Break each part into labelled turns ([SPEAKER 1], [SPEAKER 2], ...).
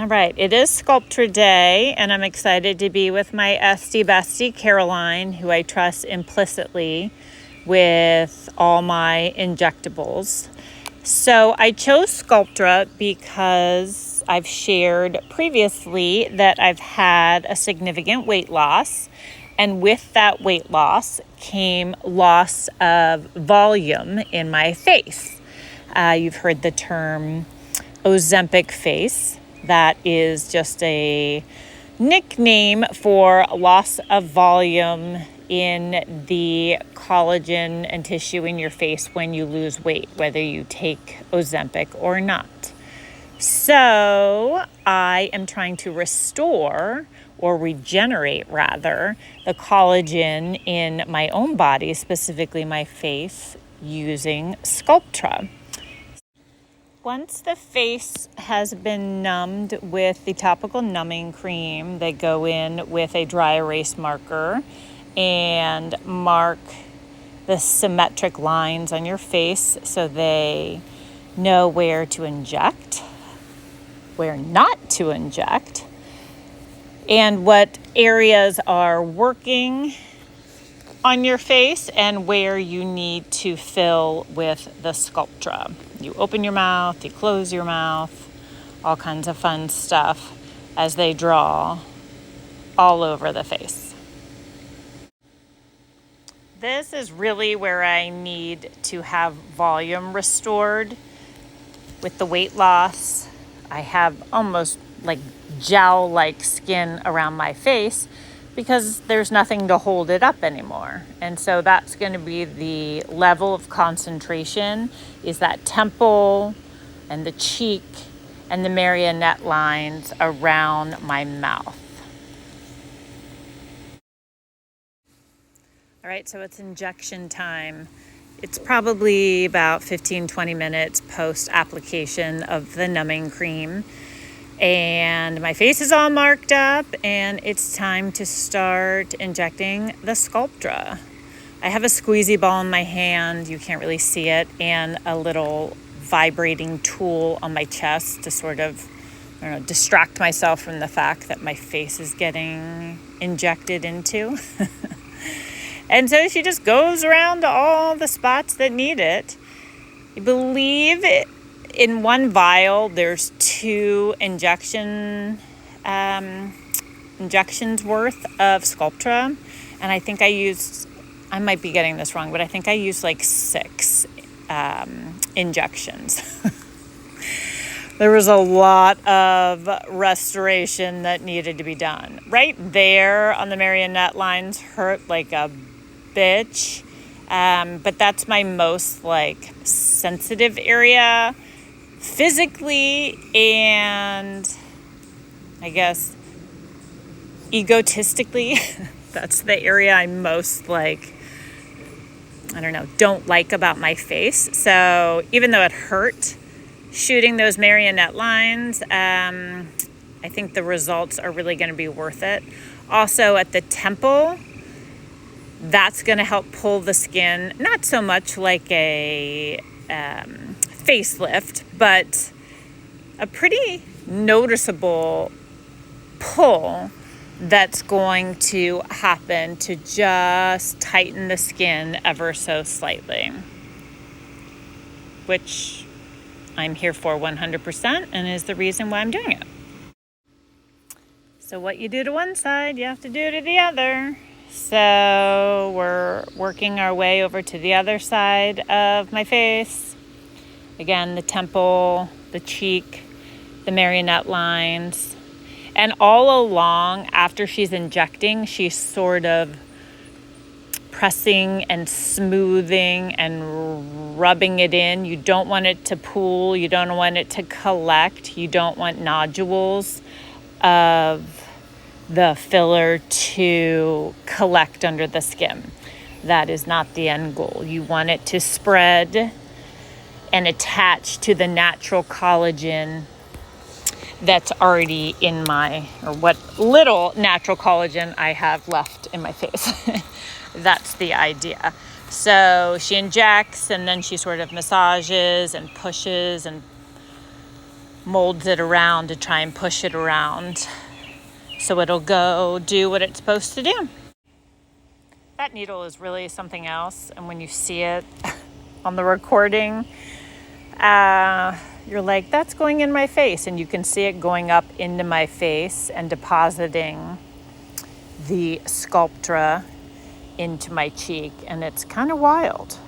[SPEAKER 1] right, it is Sculptra Day, and I'm excited to be with my SD bestie, Caroline, who I trust implicitly with all my injectables. So I chose Sculptra because I've shared previously that I've had a significant weight loss, and with that weight loss came loss of volume in my face. You've heard the term Ozempic face. That is just a nickname for loss of volume in the collagen and tissue in your face when you lose weight, whether you take Ozempic or not. So I am trying to restore or regenerate rather the collagen in my own body, specifically my face, using Sculptra. Once the face has been numbed with the topical numbing cream, they go in with a dry erase marker and mark the symmetric lines on your face so they know where to inject, where not to inject, and what areas are working on your face and where you need to fill with the Sculptra. You open your mouth, you close your mouth, all kinds of fun stuff as they draw all over the face. This is really where I need to have volume restored with the weight loss. I have almost like gel-like skin around my face because there's nothing to hold it up anymore. And so that's going to be the level of concentration, is that temple and the cheek and the marionette lines around my mouth. All right, so it's injection time. It's probably about 15-20 minutes post-application of the numbing cream. And my face is all marked up, and it's time to start injecting the Sculptra. I have a squeezy ball in my hand, you can't really see it, and a little vibrating tool on my chest to sort of, distract myself from the fact that my face is getting injected into. And so she just goes around to all the spots that need it. I believe in one vial, there's 2 injections worth of Sculptra. And I think I might be getting this wrong, but I think I used like 6 injections. There was a lot of restoration that needed to be done. Right there on the marionette lines hurt like a bitch. But that's my most like sensitive area physically, and I guess egotistically. That's the area I'm most don't like about my face. So even though it hurt shooting those marionette lines, I think the results are really going to be worth it. Also at the temple, that's going to help pull the skin, not so much like a facelift, but a pretty noticeable pull that's going to happen to just tighten the skin ever so slightly, which I'm here for 100% and is the reason why I'm doing it. So what you do to one side, you have to do to the other. So we're working our way over to the other side of my face. Again, the temple, the cheek, the marionette lines. And all along, after she's injecting, she's sort of pressing and smoothing and rubbing it in. You don't want it to pool. You don't want it to collect. You don't want nodules of the filler to collect under the skin. That is not the end goal. You want it to spread and attach to the natural collagen that's already in or what little natural collagen I have left in my face. That's the idea. So she injects, and then she sort of massages and pushes and molds it around to try and push it around so it'll go do what it's supposed to do. That needle is really something else, and when you see it on the recording, you're like, that's going in my face, and you can see it going up into my face and depositing the Sculptra into my cheek, and it's kind of wild.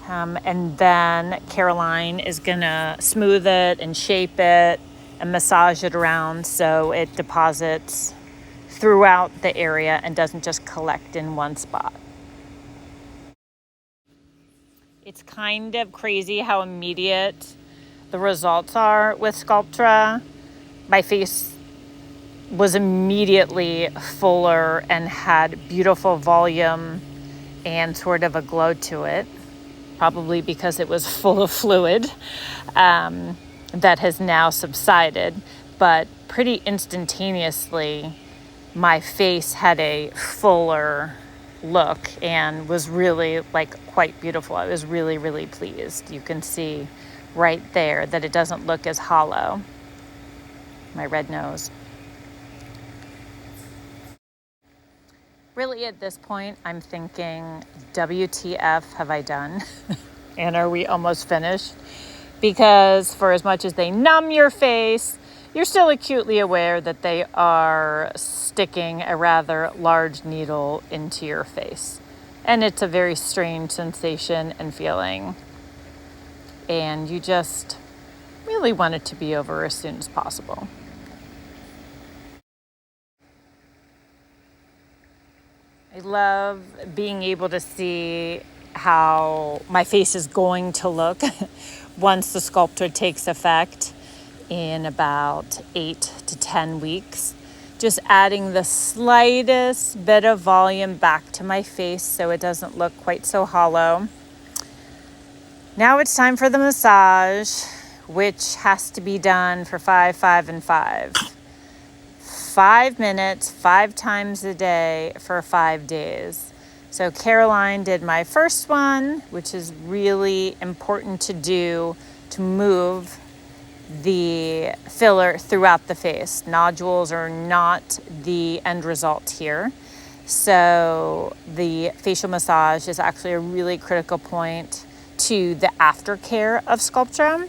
[SPEAKER 1] And then Caroline is gonna smooth it and shape it and massage it around so it deposits throughout the area and doesn't just collect in one spot. It's kind of crazy how immediate the results are with Sculptra. My face was immediately fuller and had beautiful volume and sort of a glow to it, probably because it was full of fluid that has now subsided. But pretty instantaneously, my face had a fuller look and was really quite beautiful. I was really, really pleased. You can see right there that it doesn't look as hollow. My red nose. Really, at this point, I'm thinking, WTF have I done? And are we almost finished? Because for as much as they numb your face, you're still acutely aware that they are sticking a rather large needle into your face. And it's a very strange sensation and feeling. And you just really want it to be over as soon as possible. I love being able to see how my face is going to look once the Sculptra takes effect in about 8 to 10 weeks. Just adding the slightest bit of volume back to my face so it doesn't look quite so hollow. Now it's time for the massage, which has to be done for 5, 5, and 5. 5 minutes, 5 times a day for 5 days. So Caroline did my first one, which is really important to do to move the filler throughout the face. Nodules are not the end result here. So the facial massage is actually a really critical point to the aftercare of Sculptra.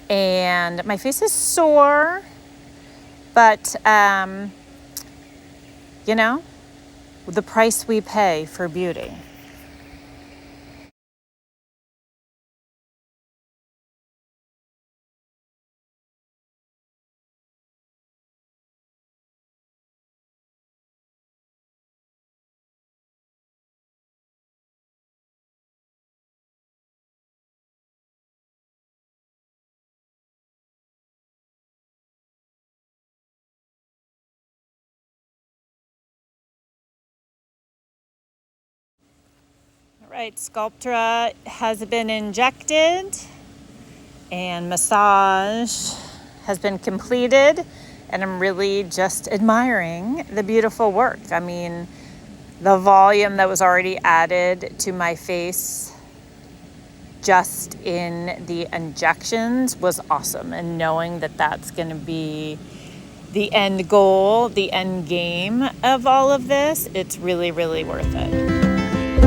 [SPEAKER 1] And my face is sore, but the price we pay for beauty. Right, Sculptra has been injected and massage has been completed, and I'm really just admiring the beautiful work. I mean, the volume that was already added to my face just in the injections was awesome, and knowing that that's going to be the end goal, the end game of all of this, it's really, really worth it.